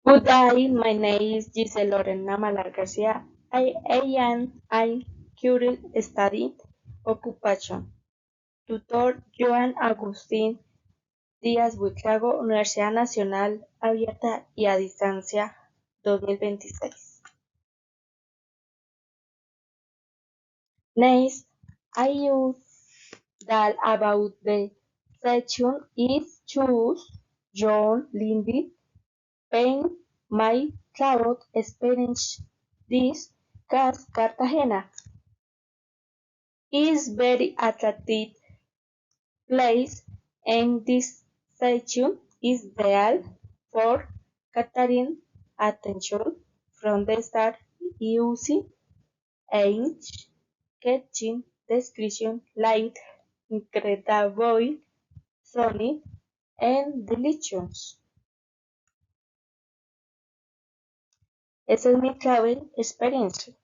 Good day, my name is Giselle Lorena Malar Garcia. I currently study occupation. Tutor Joan Agustín Díaz Buitrago, Universidad Nacional Abierta y a Distancia 2026. Next, I use that about the section is choose John Lindy Pain my travel experience this Cartagena is very attractive place and this section is ideal for catering attention from the start using age, kitchen, description, light, incredible, sunny, and delicious. Esa es mi travel experience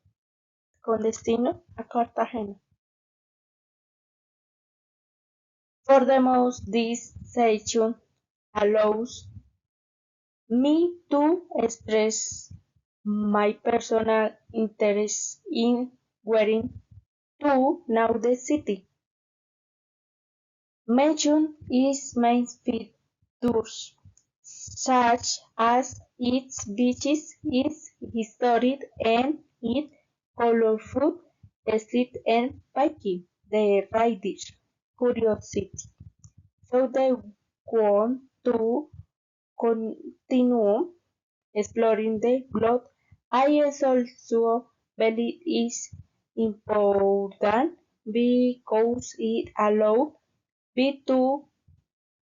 con destino a Cartagena. Furthermore, this section allows me to express my personal interest in where to know the city. Mention its main features, such as its beaches, its history, and its colorful streets and piquing the riders' curiosity. So they want to continue exploring the globe. I also believe it's important because it allows me to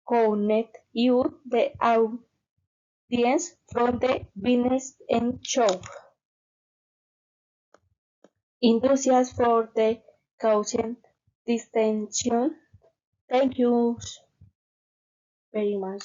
connect you, the audience, from the business and show enthusiasts for the causing distinction. Thank you very much.